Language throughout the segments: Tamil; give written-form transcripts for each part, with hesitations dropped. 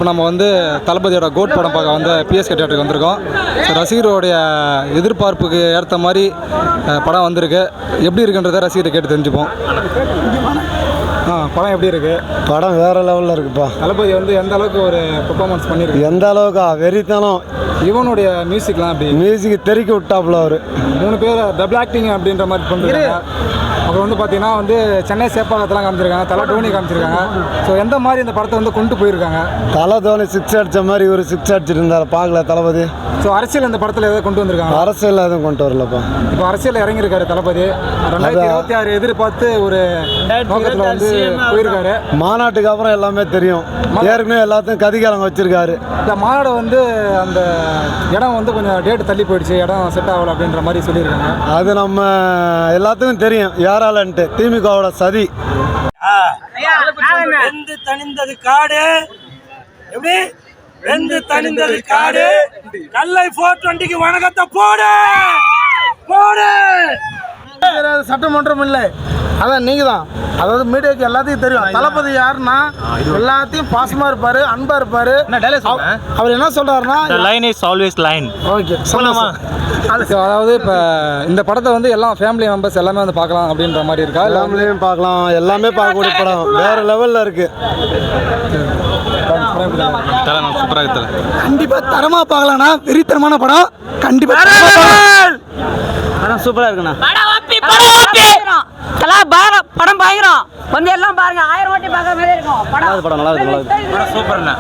இப்போ நம்ம வந்து தளபதியோட கோட் படம் பார்க்க வந்து பிஎஸ்கே தியேட்டருக்கு வந்திருக்கோம். ஸோ ரசிகர்களுடைய எதிர்பார்ப்புக்கு ஏற்ற மாதிரி படம் வந்திருக்கு. எப்படி இருக்குன்றதை ரசிகரை கேட்டு தெரிஞ்சுப்போம். படம் எப்படி இருக்குது? படம் வேறு லெவலில் இருக்குப்பா. தளபதி வந்து எந்த அளவுக்கு ஒரு பெர்ஃபார்மன்ஸ் பண்ணியிருக்கு? எந்த அளவுக்கா வெறித்தனம். இவனுடைய மியூசிக்லாம் அப்படி மியூசிக் தெறிக்க விட்டாப்புல அவர் 3 பேர் டபுள் ஆக்டிங் அப்படின்ற மாதிரி பண்ணுறாங்க. அப்புறம் வந்து பார்த்தீங்கன்னா வந்து சென்னை சேப்பாக்கத்தெல்லாம் காமிச்சிருக்காங்க, தலை டோனி காமிச்சிருக்காங்க. ஸோ எந்த மாதிரி இந்த படத்தை வந்து கொண்டு போயிருக்காங்க? தலை தோனி 6 அடித்த மாதிரி ஒரு 6 அடிச்சுட்டு இருந்தார் பார்க்கல தளபதி. ஸோ அரசியல் இந்த படத்தில் எதாவது கொண்டு வந்திருக்காங்க? அரசியல் எதுவும் கொண்டு வரலப்பா. இப்போ அரசியல் இறங்கியிருக்காரு தளபதி. 2026 எதிர்பார்த்து ஒரு நோக்கத்தில் வந்து போயிருக்காரு. மாநாட்டுக்கு அப்புறம் எல்லாமே தெரியும். ஏற்கனவே எல்லாத்தையும் கதிகாரங்க வச்சிருக்காரு. இந்த மாநாடு வந்து அந்த இடம் வந்து கொஞ்சம் டேட் தள்ளி போயிடுச்சு, இடம் செட் ஆகலை அப்படின்ற மாதிரி சொல்லியிருக்காங்க. அது நம்ம எல்லாத்துக்கும் தெரியும் யாராலன்ட்டு. திமுகவோட சதி. வெந்து தணிந்தது காடு, எப்படி வெந்து தணிந்தது காடு. கல்லை 420க்கு வணக்கத்தை போடு போடு. சட்டமன்றம் இல்லை, அதான் நீங்க தான். அதாவது மீடியாவுக்கு எல்லாத்தையும் தெரியும் தளபதி யாருன்னா எல்லாத்தையும் பாசமா இருப்பாரு, அன்பா இருப்பாரு. அவர் என்ன சொல்றாருன்னா line is always line. Okay சொல்லலாமா? அதாவது இப்போ இந்த படத்தை வந்து எல்லாம் ஃபேமிலி மெம்பர்ஸ் எல்லாமே வந்து பார்க்கலாம் அப்படின்ற மாதிரி இருக்கா? எல்லாமே பார்க்கலாம், எல்லாமே பார்க்கக்கூடிய படம். வேறு லெவலில் இருக்குது. சூப்பராக இருக்குது. கண்டிப்பாக தரமாக பார்க்கலாம்ண்ணா. வெறித்தனமான படம். கண்டிப்பாக படம் சூப்பராக இருக்குண்ணா. படம் பாக்குறோம் வந்து எல்லாம் பாருங்க. 1000 வாட்டி பார்க்குற மாதிரி இருக்கும் படம். படம் நல்லா இருக்கு. படம் சூப்பர்ண்ணா.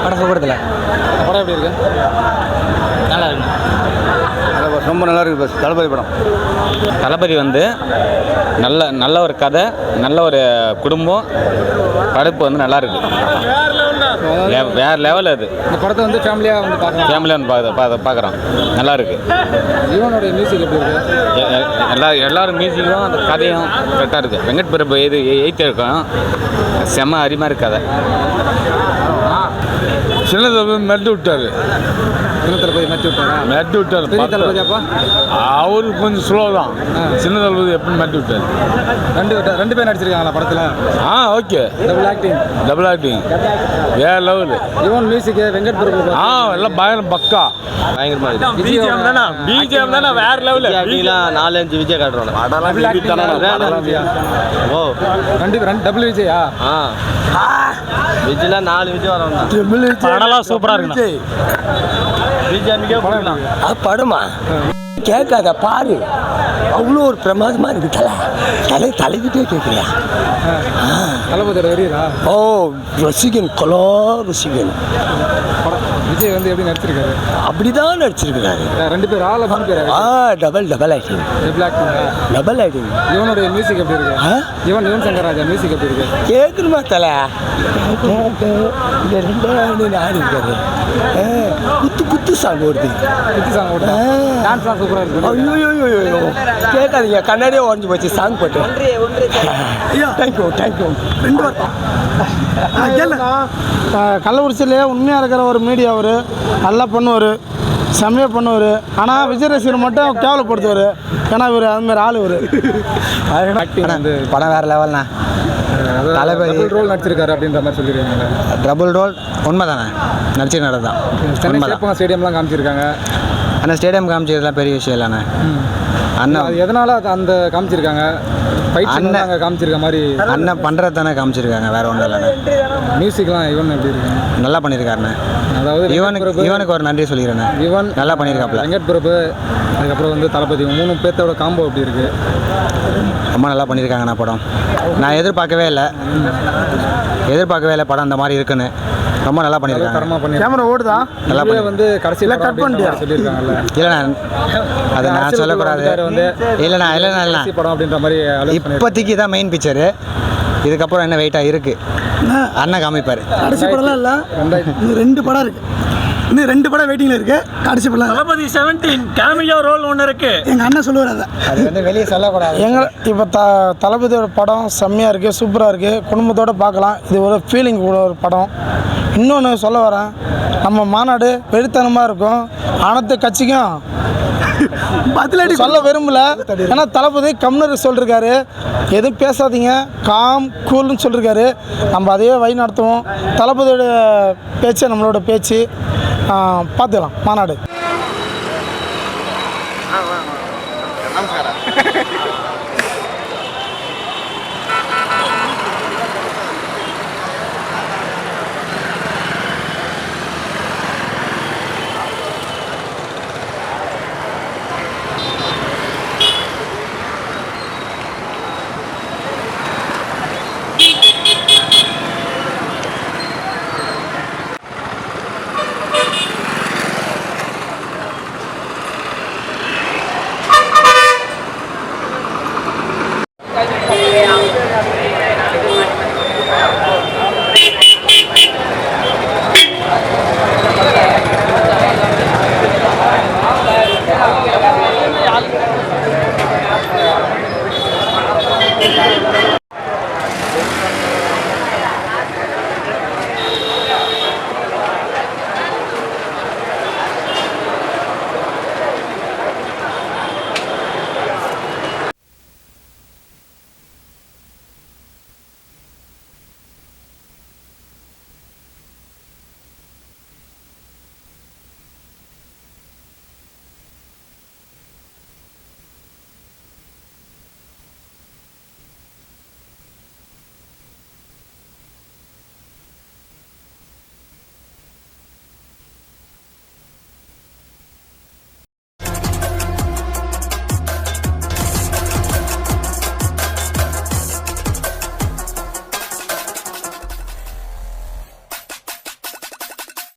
படம் சூப்பரத்தில் படம் எப்படி இருக்கு? நல்லா இருக்குண்ணா. ரொம்ப நல்லா இருக்குது பஸ். தளபதி படம். தளபதி வந்து நல்ல ஒரு கதை, நல்ல ஒரு குடும்பம், படைப்பு வந்து நல்லா இருக்கு. வேற லெவல். அது இந்த படத்தை வந்து ஃபேமிலியாக வந்து பார்க்கலாம். ஃபேமிலியாக வந்து பார்க்குறோம். நல்லா இருக்கு. இவனுடைய மியூசிக் எப்படி இருக்கு? எல்லாரும் மியூசிக்கும் அந்த கதையும் கரெக்டாக இருக்குது. வெங்கட் பிரபு இது 8 இருக்கும். செம்ம அருமையாக இருக்கு கதை. சின்ன தளபதி மெட்டு விட்டாரு. சின்ன தளபதி மெட்டு விட்டாரு. பெரிய தளபதி அப்பா அவரு கொஞ்சம் ஸ்லோ தான். சின்ன தளபதி எப்படி மெட்டு விட்டாரு. ரெண்டு பேர் நடிச்சிருக்காங்களா படத்தில்? ஓகே. டபுள் ஆக்டிங் வேற லெவல். இவன் மியூசிக் வெங்கட் பிரபு எல்லாம் பயங்கர பக்கா. பயங்கரமாக இருக்குது. பிஜிஎம் தானே வேற லெவல். 4-5 விஜய் காட்டுறோம். ஓ டபுள் விஜயா? விஜய்லாம் 4 விஜய் வரோம். படம்லாம் சூப்பராக இருக்குண்ணா. பிஜிஎம்க்கே போகலாம். படமா கேட்காத பாரு. அவ்வளோ ஒரு பிரமாதமாக இருக்கு. தலைக்கிட்டே கேட்குறியா? தளபதி வெறியா? ஓ ரசிகன், கொலா ரசிகன். விஜய் வந்து எப்படி நடிச்சிருக்காரு? அப்படிதான் நடிச்சிருக்கிறாரு. 2 பேர் ஆள் 3 பேர். Double acting. Double acting. இவனுடைய மியூசிக் எப்படி இருக்கு? யுவன் சங்கர் ராஜா மியூசிக் எப்படி இருக்கு? கேட்கணுமா தலை? இந்த 2 நாடு இருக்காரு. குத்து சாங் ஓடுது. குத்து சாங் ஓடுது. டான்ஸ்லாம் சூப்பராக இருக்கு. ஐயோ கேட்காதீங்க. கண்ணாடியே உடஞ்சி போச்சு சாங் போட்டு. தேங்க்யூ. 2 வாரம் கள்ளக்குறிச்சியிலே உண்மையாக இருக்கிற ஒரு மீடியா. அவர் நல்லா பண்ணுவார், செம்மையாக பண்ணுவார். ஆனால் விஜய் ரசிகர் மட்டும் கேவலப்படுத்துவார். ஏன்னா இவர் அதுமாதிரி ஆள். படம் வேறு லெவல்ண்ணா. தளபதி ரோல் நடிச்சிருக்காரு அப்படின்ற மாதிரி சொல்லியிருக்காங்க. டபுள் ரோல் உண்மை தானே? நடிச்சிருக்காரு தான். சென்னை சேப்பாக்கம் ஸ்டேடியம்லாம் காமிச்சிருக்காங்க. ஆனால் ஸ்டேடியம் காமிச்சதுலாம் பெரிய விஷயம் இல்லைண்ணே. அண்ணா அது எதனால் அந்த காமிச்சிருக்காங்க? ஃபைட் அங்கே காமிச்சிருக்க மாதிரி அண்ணன் பண்ணுறது தானே காமிச்சிருக்காங்க, வேறு ஒன்றும் இல்லைண்ணே. மியூசிக்லாம் இவன் எப்படி இருக்கு? நல்லா பண்ணியிருக்காருண்ணே. அதாவது இவனுக்கு ஒரு நன்றி சொல்லிடுறேண்ணே. இவன் நல்லா பண்ணியிருக்காப்புல. வெங்கட் பிரபு அதுக்கப்புறம் வந்து தளபதி 3 பேர்த்தோட காம்போ எப்படி இருக்குது? ரொம்ப நல்லா பண்ணியிருக்காங்கண்ணா படம். நான் எதிர்பார்க்கவே இல்லை படம் அந்த மாதிரி இருக்குன்னு. ரொம்ப நல்லா பண்ணியிருக்காங்க. கேமரா ஓடுதா? நல்லா வந்து கடைசியில் கட் பண்ணிட்டியா சொல்லியிருக்காங்கல்ல? இல்லைண்ணா அதை நான் சொல்லக்கூடாது. இல்லைண்ணா படம் அப்படின்ற மாதிரி இப்போதைக்கு தான் மெயின் பிக்சரு. இதுக்கப்புறம் என்ன வெயிட்டாக இருக்குது அண்ணன் காமிப்பார். கடைசி படம்லாம் இல்லை, 2 படம் இருக்குது. இன்னும் 2 படம் வெயிட்டிங்கில் இருக்குது. கடைசி படம் தளபதி 17 கேமியோ ரோல் ஒன்று இருக்கு. எங்கள் அண்ணன் சொல்லுவார். அது வந்து வெளியே சொல்லக்கூடாது. இப்போ தளபதியோட படம் செம்மையாக இருக்குது, சூப்பராக இருக்குது. குடும்பத்தோடு பார்க்கலாம். இது ஒரு ஃபீலிங் கூட ஒரு படம். இன்னொன்று சொல்ல வரேன், நம்ம மாநாடு வெறித்தனமாக இருக்கும். அனைத்து கட்சிக்கும் பதிலடி சொல்ல விரும்பல. ஏன்னா தளபதி கம்னர் சொல்லிருக்காரு, எதுவும் பேசாதீங்க, காம் கூல்னு சொல்லியிருக்காரு. நம்ம அதையே வழி நடத்துவோம். தளபதியோட பேச்சு நம்மளோட பேச்சு. பார்த்துக்கலாம் மாநாடு.